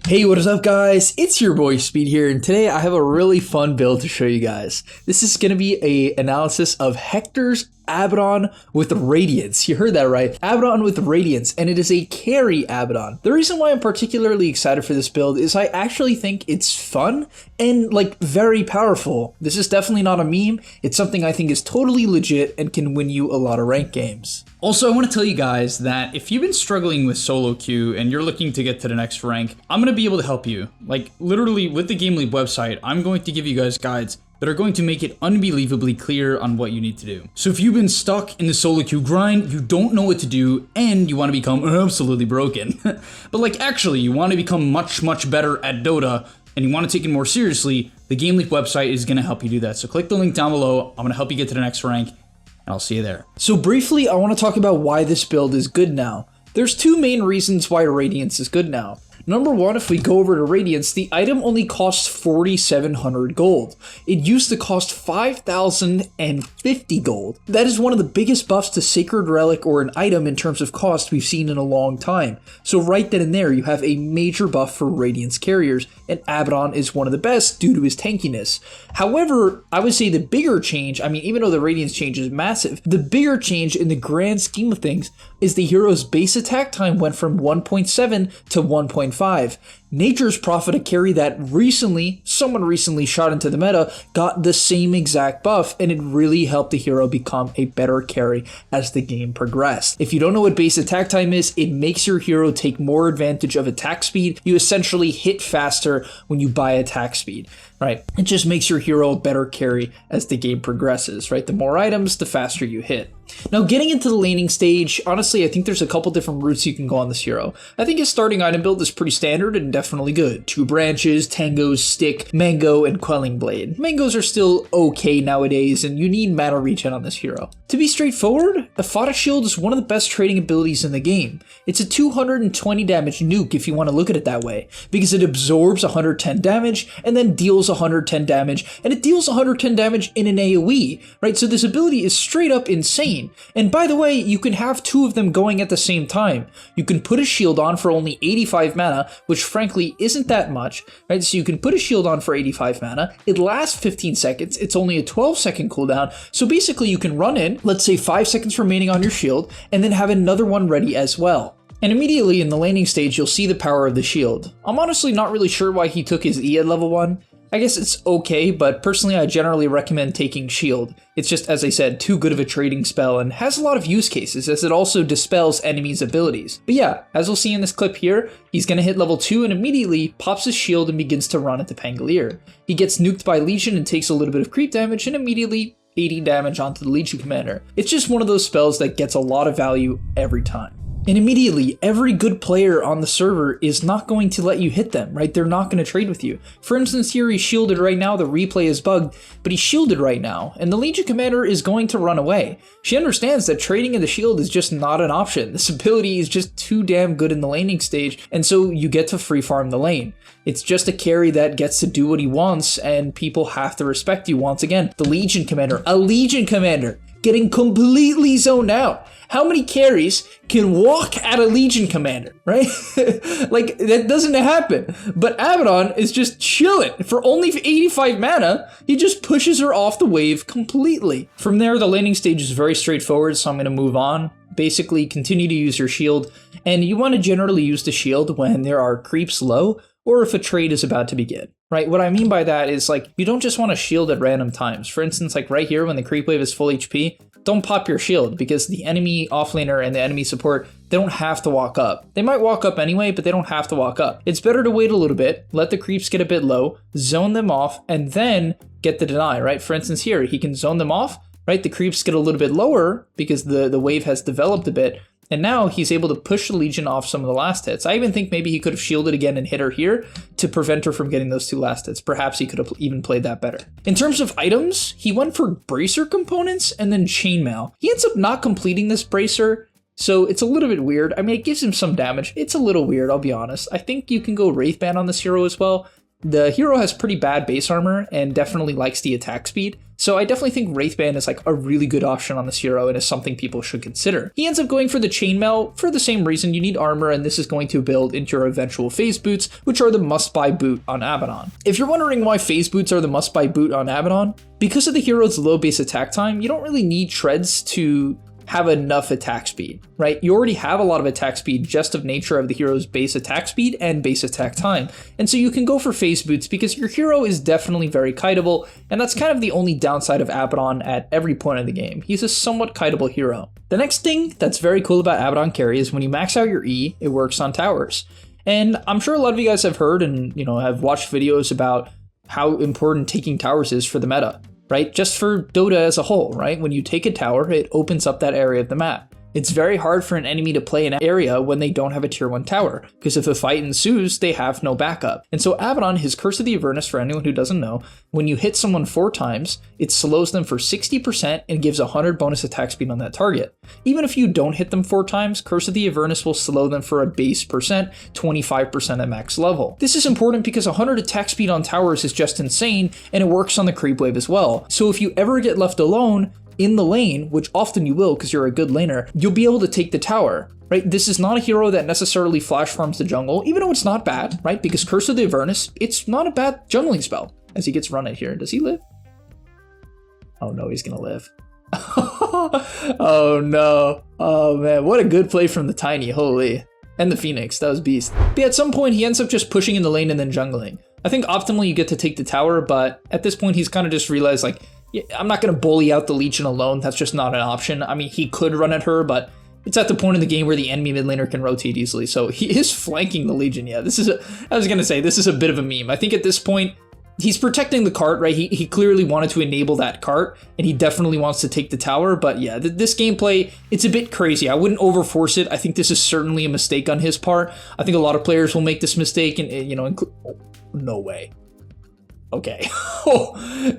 Hey, what is up guys? It's your boy Speed here, and today I have a really fun build to show you guys. This is going to be a analysis of Hector's Abaddon with Radiance. You heard that right. Abaddon with Radiance, and it is a carry Abaddon. The reason why I'm particularly excited for this build is I actually think it's fun and very powerful. This is definitely not a meme. It's something I think is totally legit and can win you a lot of ranked games. Also, I want to tell you guys that if you've been struggling with solo queue and you're looking to get to the next rank, I'm going to be able to help you. Literally with the gameleap website, I'm going to give you guys guides that are going to make it unbelievably clear on what you need to do. So if you've been stuck in the solo queue grind, you don't know what to do, and you want to become absolutely broken, but actually you want to become much better at Dota, and you want to take it more seriously, the gameleap website is going to help you do that. So click the link down below. I'm going to help you get to the next rank, and I'll see you there. So briefly, I want to talk about why this build is good now. There's two main reasons why Radiance is good now. Number one, if we go over to Radiance, the item only costs 4,700 gold. It used to cost 5,050 gold. That is one of the biggest buffs to Sacred Relic or an item in terms of cost we've seen in a long time. So right then and there, you have a major buff for Radiance carriers, and Abaddon is one of the best due to his tankiness. However, I would say the bigger change, even though the Radiance change is massive, the bigger change in the grand scheme of things is the hero's base attack time went from 1.7 to 1.5. Nature's Prophet, a carry that someone recently shot into the meta, got the same exact buff, and it really helped the hero become a better carry as the game progressed. If you don't know what base attack time is, it makes your hero take more advantage of attack speed. You essentially hit faster when you buy attack speed, right? It just makes your hero a better carry as the game progresses, right? The more items, the faster you hit. Now, getting into the laning stage, honestly, I think there's a couple different routes you can go on this hero. I think his starting item build is pretty standard and definitely good. 2 branches, tangos, stick, mango, and quelling blade. Mangos are still okay nowadays, and you need mana regen on this hero. To be straightforward, a Fata Shield is one of the best trading abilities in the game. It's a 220 damage nuke if you want to look at it that way, because it absorbs 110 damage and then deals 110 damage, and it deals 110 damage in an AoE, right? So this ability is straight up insane. And by the way, you can have 2 of them going at the same time. You can put a shield on for only 85 mana, which frankly isn't that much, right? So you can put a shield on for 85 mana. It lasts 15 seconds. It's only a 12-second cooldown. So basically you can run in, let's say 5 seconds remaining on your shield, and then have another one ready as well. And immediately in the laning stage, you'll see the power of the shield. I'm honestly not really sure why he took his E at level 1. I guess it's okay, but personally I generally recommend taking shield. It's just, as I said, too good of a trading spell and has a lot of use cases as it also dispels enemies' abilities. But yeah, as we'll see in this clip here, he's going to hit level 2 and immediately pops his shield and begins to run at the Pangolier. He gets nuked by Legion and takes a little bit of creep damage and immediately 80 damage onto the Legion Commander. It's just one of those spells that gets a lot of value every time. And immediately, every good player on the server is not going to let you hit them, right? They're not going to trade with you. For instance, here he's shielded right now, the replay is bugged, but he's shielded right now, and the Legion Commander is going to run away. She understands that trading in the shield is just not an option. This ability is just too damn good in the laning stage, and so you get to free farm the lane. It's just a carry that gets to do what he wants, and people have to respect you once again. The Legion Commander, a Legion Commander, getting completely zoned out. How many carries can walk at a Legion Commander, right? That doesn't happen. But Abaddon is just chilling. For only 85 mana, he just pushes her off the wave completely. From there, the laning stage is very straightforward, so I'm going to move on. Basically, continue to use your shield, and you want to generally use the shield when there are creeps low, or if a trade is about to begin, right? What I mean by that is you don't just want to shield at random times. For instance, right here when the creep wave is full HP, don't pop your shield because the enemy offlaner and the enemy support, they don't have to walk up. They might walk up anyway, but they don't have to walk up. It's better to wait a little bit, let the creeps get a bit low, zone them off, and then get the deny, right? For instance here, he can zone them off, right? The creeps get a little bit lower because the wave has developed a bit, and now he's able to push the Legion off some of the last hits. I even think maybe he could have shielded again and hit her here to prevent her from getting those 2 last hits. Perhaps he could have even played that better. In terms of items, he went for Bracer components and then Chainmail. He ends up not completing this Bracer, so it's a little bit weird. It gives him some damage. It's a little weird, I'll be honest. I think you can go Wraithband on this hero as well. The hero has pretty bad base armor and definitely likes the attack speed, so I definitely think Wraithband is like a really good option on this hero and is something people should consider. He ends up going for the chainmail for the same reason. You need armor, and this is going to build into your eventual phase boots, which are the must-buy boot on Abaddon. If you're wondering why phase boots are the must-buy boot on Abaddon, because of the hero's low base attack time, you don't really need treads to have enough attack speed, right? You already have a lot of attack speed just of nature of the hero's base attack speed and base attack time. And so you can go for phase boots because your hero is definitely very kiteable, and that's kind of the only downside of Abaddon at every point in the game. He's a somewhat kiteable hero. The next thing that's very cool about Abaddon carry is when you max out your E, it works on towers. And I'm sure a lot of you guys have heard and have watched videos about how important taking towers is for the meta. Right? Just for Dota as a whole, right? When you take a tower, it opens up that area of the map. It's very hard for an enemy to play an area when they don't have a tier 1 tower, because if a fight ensues, they have no backup. And so Abaddon, his Curse of the Avernus, for anyone who doesn't know, when you hit someone 4 times, it slows them for 60% and gives 100 bonus attack speed on that target. Even if you don't hit them 4 times, Curse of the Avernus will slow them for a base percent, 25% at max level. This is important because 100 attack speed on towers is just insane, and it works on the creep wave as well. So if you ever get left alone in the lane, which often you will because you're a good laner, you'll be able to take the tower, right? This is not a hero that necessarily flash farms the jungle, even though it's not bad, right? Because Curse of the Avernus, it's not a bad jungling spell. As he gets run at here, does he live? Oh no, he's gonna live. Oh no. Oh man, what a good play from the Tiny, holy. And the Phoenix, that was beast. But at some point, he ends up just pushing in the lane and then jungling. I think optimally you get to take the tower, but at this point, he's kind of just realized like, I'm not going to bully out the Legion alone. That's just not an option. I mean, he could run at her, but it's at the point in the game where the enemy mid laner can rotate easily. So he is flanking the Legion. Yeah, this is I was going to say, this is a bit of a meme. I think at this point, he's protecting the cart, right? He clearly wanted to enable that cart, and he definitely wants to take the tower. But yeah, this gameplay, it's a bit crazy. I wouldn't overforce it. I think this is certainly a mistake on his part. I think a lot of players will make this mistake, and no way. Okay.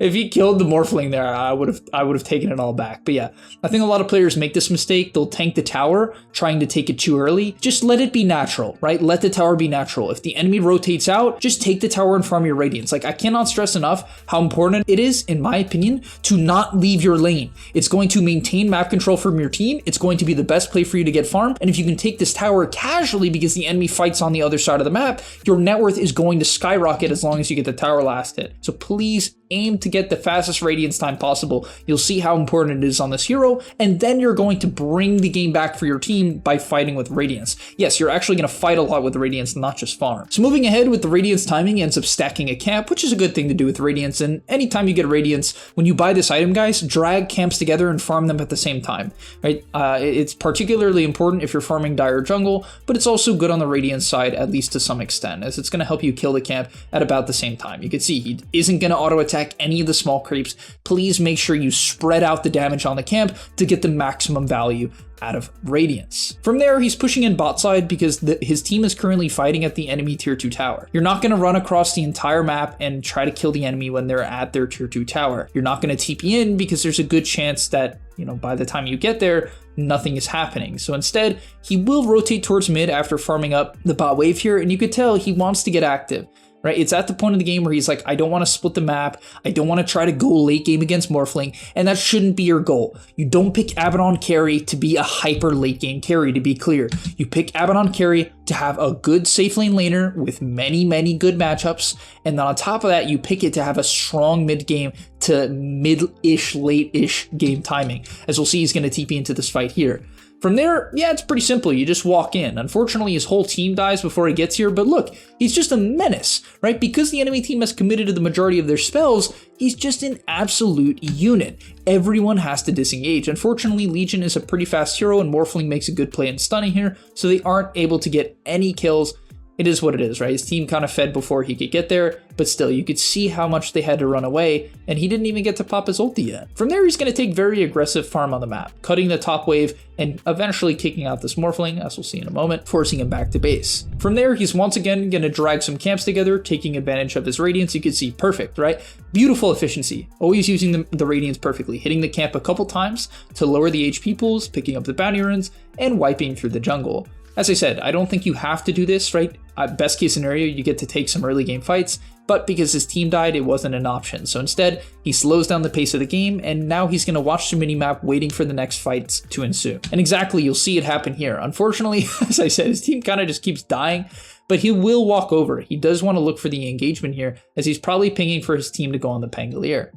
If he killed the Morphling there, I would have taken it all back. But yeah, I think a lot of players make this mistake. They'll tank the tower, trying to take it too early. Just let it be natural, right? Let the tower be natural. If the enemy rotates out, just take the tower and farm your Radiance. Like, I cannot stress enough how important it is, in my opinion, to not leave your lane. It's going to maintain map control from your team. It's going to be the best play for you to get farmed. And if you can take this tower casually because the enemy fights on the other side of the map, your net worth is going to skyrocket as long as you get the tower last hit. So please aim to get the fastest Radiance time possible. You'll see how important it is on this hero, and then you're going to bring the game back for your team by fighting with Radiance. Yes, you're actually going to fight a lot with Radiance, not just farm. So moving ahead with the Radiance timing, ends up stacking a camp, which is a good thing to do with Radiance, and anytime you get Radiance, when you buy this item, guys, drag camps together and farm them at the same time, right? It's particularly important if you're farming Dire Jungle, but it's also good on the Radiance side, at least to some extent, as it's going to help you kill the camp at about the same time. You can see he isn't going to auto-attack any of the small creeps. Please make sure you spread out the damage on the camp to get the maximum value out of Radiance. From there, he's pushing in bot side because his team is currently fighting at the enemy tier 2 tower. You're not going to run across the entire map and try to kill the enemy when they're at their tier 2 tower. You're not going to TP in because there's a good chance that, by the time you get there, nothing is happening. So instead, he will rotate towards mid after farming up the bot wave here, and you could tell he wants to get active. Right? It's at the point of the game where he's like, I don't want to split the map. I don't want to try to go late game against Morphling. And that shouldn't be your goal. You don't pick Abaddon carry to be a hyper late game carry, to be clear. You pick Abaddon carry to have a good safe lane laner with many, many good matchups. And then on top of that, you pick it to have a strong mid game to mid-ish, late-ish game timing. As we'll see, he's going to TP into this fight here. From there, yeah, it's pretty simple. You just walk in. Unfortunately, his whole team dies before he gets here, but look, he's just a menace, right? Because the enemy team has committed to the majority of their spells, he's just an absolute unit. Everyone has to disengage. Unfortunately, Legion is a pretty fast hero, and Morphling makes a good play in stunning here, so they aren't able to get any kills. It is what it is, right? His team kind of fed before he could get there, but still, you could see how much they had to run away, and he didn't even get to pop his ulti yet. From there, he's going to take very aggressive farm on the map, cutting the top wave and eventually kicking out this Morphling, as we'll see in a moment, forcing him back to base. From there, he's once again going to drag some camps together, taking advantage of his Radiance. You can see perfect, right? Beautiful efficiency, always using the Radiance perfectly, hitting the camp a couple times to lower the HP pools, picking up the bounty runes, and wiping through the jungle. As I said, I don't think you have to do this, right? Best case scenario, you get to take some early game fights, but because his team died, it wasn't an option. So instead, he slows down the pace of the game, and now he's going to watch the minimap waiting for the next fights to ensue. And exactly, you'll see it happen here. Unfortunately, as I said, his team kind of just keeps dying, but he will walk over. He does want to look for the engagement here, as he's probably pinging for his team to go on the Pangolier.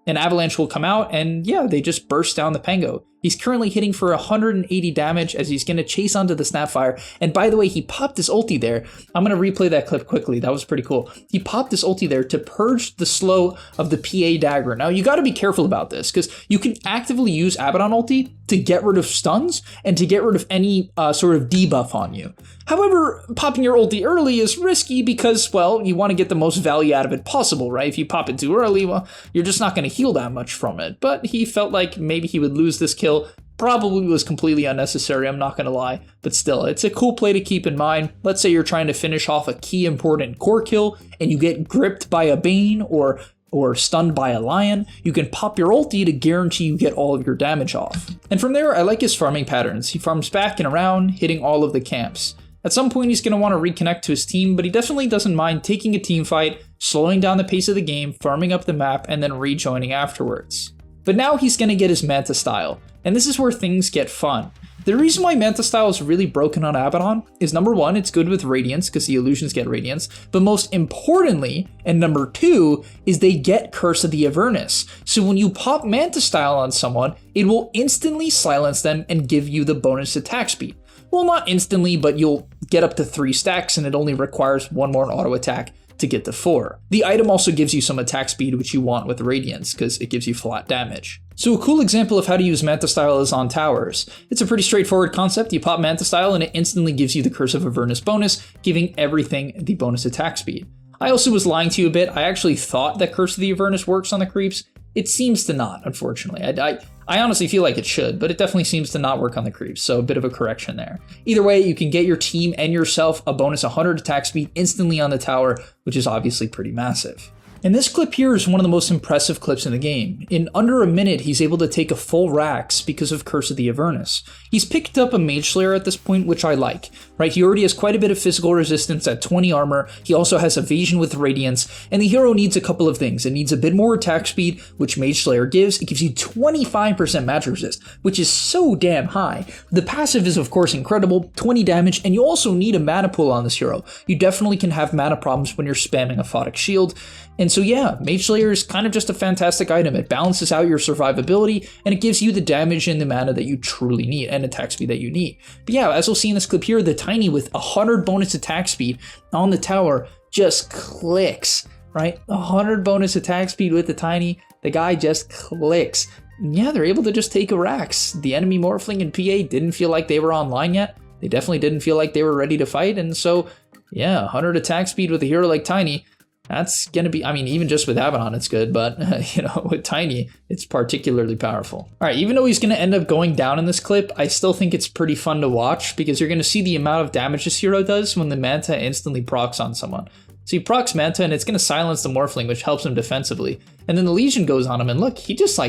An avalanche will come out, and yeah, they just burst down the Pango. He's currently hitting for 180 damage as he's going to chase onto the Snapfire. And by the way, he popped his ulti there. I'm going to replay that clip quickly. That was pretty cool. He popped his ulti there to purge the slow of the PA dagger. Now, you got to be careful about this because you can actively use Abaddon ulti to get rid of stuns and to get rid of any sort of debuff on you. However, popping your ulti early is risky because, well, you want to get the most value out of it possible, right? If you pop it too early, well, you're just not going to heal that much from it. But he felt like maybe he would lose this kill. Probably was completely unnecessary, I'm not going to lie. But still, it's a cool play to keep in mind. Let's say you're trying to finish off a key important core kill and you get gripped by a Bane or stunned by a lion, you can pop your ulti to guarantee you get all of your damage off. And from there, I like his farming patterns. He farms back and around, hitting all of the camps. At some point, he's going to want to reconnect to his team, but he definitely doesn't mind taking a team fight, slowing down the pace of the game, farming up the map, and then rejoining afterwards. But now he's going to get his Manta style, and this is where things get fun. The reason why Manta style is really broken on Abaddon is number one, it's good with Radiance because the illusions get Radiance, but most importantly, and number two, is they get Curse of the Avernus. So when you pop Manta style on someone, it will instantly silence them and give you the bonus attack speed. Well, not instantly, but you'll get up to 3 stacks and it only requires 1 more auto attack to get to 4. The item also gives you some attack speed, which you want with Radiance because it gives you flat damage. So a cool example of how to use Manta style is on towers. It's a pretty straightforward concept. You pop Manta style and it instantly gives you the Curse of Avernus bonus, giving everything the bonus attack speed. I also was lying to you a bit. I actually thought that Curse of the Avernus works on the creeps. It seems to not, unfortunately. I honestly feel like it should, but it definitely seems to not work on the creeps, so a bit of a correction there. Either way, you can get your team and yourself a bonus 100 attack speed instantly on the tower, which is obviously pretty massive. And this clip here is one of the most impressive clips in the game. In under a minute, he's able to take a full Rax because of Curse of the Avernus. He's picked up a Mage Slayer at this point, which I like, right? He already has quite a bit of physical resistance at 20 armor. He also has evasion with Radiance, and the hero needs a couple of things. It needs a bit more attack speed, which Mage Slayer gives. It gives you 25% match resist, which is so damn high. The passive is of course incredible, 20 damage, and you also need a mana pool on this hero. You definitely can have mana problems when you're spamming a Photic Shield. And so yeah, Mage Slayer is kind of just a fantastic item. It balances out your survivability, and it gives you the damage and the mana that you truly need, and attack speed that you need. But yeah, as we'll see in this clip here, the Tiny with 100 bonus attack speed on the tower just clicks, right? 100 bonus attack speed with the Tiny, the guy just clicks. And yeah, they're able to just take a Rax. The enemy Morphling and PA didn't feel like they were online yet. They definitely didn't feel like they were ready to fight, and so yeah, 100 attack speed with a hero like Tiny, that's going to be, I mean, even just with Abaddon, it's good, but, with Tiny, it's particularly powerful. All right, even though he's going to end up going down in this clip, I still think it's pretty fun to watch because you're going to see the amount of damage this hero does when the Manta instantly procs on someone. So he procs Manta and it's going to silence the Morphling, which helps him defensively. And then the Legion goes on him and look, he just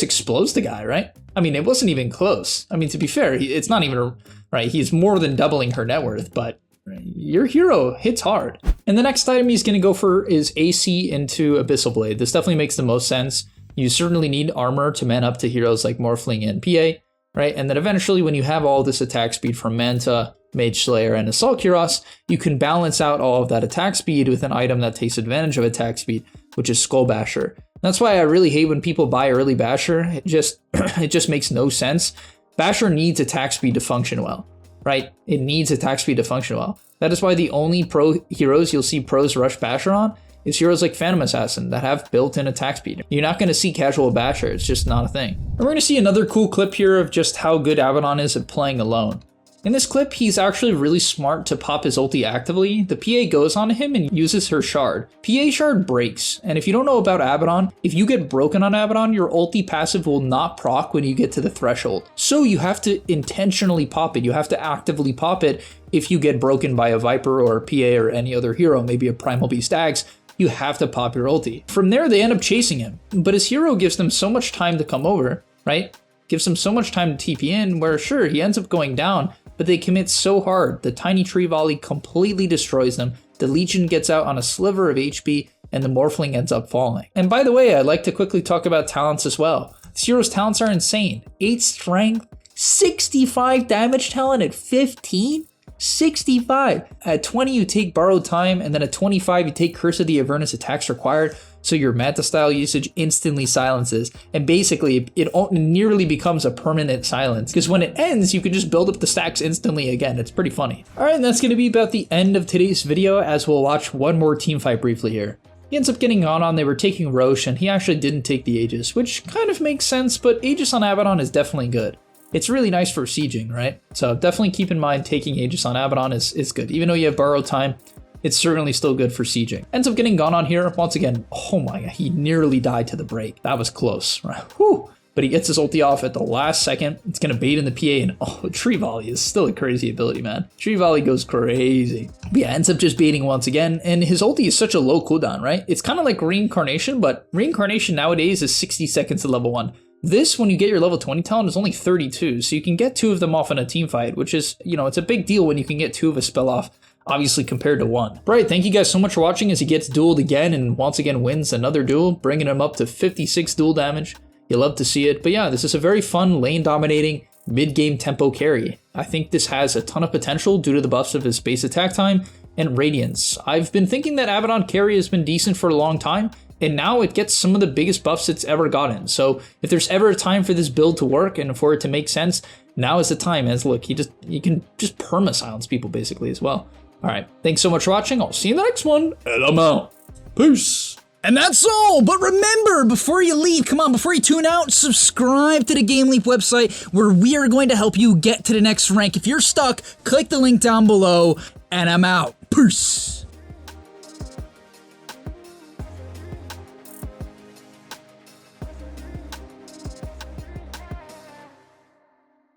explodes the guy, right? I mean, it wasn't even close. I mean, to be fair, it's not even, right, he's more than doubling her net worth, but your hero hits hard. And the next item he's going to go for is AC into Abyssal Blade. This definitely makes the most sense. You certainly need armor to man up to heroes like Morphling and PA, right? And then eventually when you have all this attack speed from Manta, Mage Slayer, and Assault Cuirass, you can balance out all of that attack speed with an item that takes advantage of attack speed, which is Skull Basher. That's why I really hate when people buy early Basher. It just makes no sense. Basher needs attack speed to function well, right? It needs attack speed to function well. That is why the only pro heroes you'll see pros rush Basher on is heroes like Phantom Assassin that have built-in attack speed. You're not going to see casual Basher, it's just not a thing. And we're going to see another cool clip here of just how good Abaddon is at playing alone. In this clip, he's actually really smart to pop his ulti actively. The PA goes on him and uses her shard. PA shard breaks, and if you don't know about Abaddon, if you get broken on Abaddon, your ulti passive will not proc when you get to the threshold. So you have to intentionally pop it. You have to actively pop it if you get broken by a Viper or a PA or any other hero, maybe a Primal Beast Axe. You have to pop your ulti. From there, they end up chasing him, but his hero gives them so much time to come over, right? Gives him so much time to TP in where sure, he ends up going down, but they commit so hard. The tiny tree volley completely destroys them. The Legion gets out on a sliver of HP, and the Morphling ends up falling. And by the way, I'd like to quickly talk about talents as well. This hero's talents are insane. 8 strength, 65 damage talent at 15? 65. At 20, you take Borrowed Time, and then at 25, you take Curse of the Avernus attacks required, so your Manta style usage instantly silences, and basically it nearly becomes a permanent silence, because when it ends, you can just build up the stacks instantly again. It's pretty funny. Alright, and that's going to be about the end of today's video, as we'll watch one more team fight briefly here. He ends up getting on, they were taking Roche, and he actually didn't take the Aegis, which kind of makes sense, but Aegis on Abaddon is definitely good. It's really nice for sieging, right? So definitely keep in mind taking Aegis on Abaddon is good. Even though you have Borrowed Time, it's certainly still good for sieging. Ends up getting on here. Once again, oh my god, he nearly died to the break. That was close, right? Whew. But he gets his ulti off at the last second. It's gonna bait in the PA, and oh, Tree Volley is still a crazy ability, man. Tree Volley goes crazy. But yeah, ends up just baiting once again, and his ulti is such a low cooldown, right? It's kind of like Reincarnation, but Reincarnation nowadays is 60 seconds at level 1. This, when you get your level 20 talent, is only 32, so you can get 2 of them off in a team fight, which is, you know, it's a big deal when you can get 2 of a spell off, obviously compared to 1. Right, thank you guys so much for watching as he gets dueled again and once again wins another duel, bringing him up to 56 duel damage. You love to see it, but yeah, this is a very fun lane-dominating, mid-game tempo carry. I think this has a ton of potential due to the buffs of his base attack time and Radiance. I've been thinking that Abaddon carry has been decent for a long time, and now it gets some of the biggest buffs it's ever gotten. So if there's ever a time for this build to work and for it to make sense, now is the time. As look, you can just perma-silence people basically as well. All right, thanks so much for watching. I'll see you in the next one, and I'm out. Peace. And that's all, but remember, before you leave, come on, before you tune out, subscribe to the gameleap website where we are going to help you get to the next rank. If you're stuck, click the link down below, and I'm out. Peace.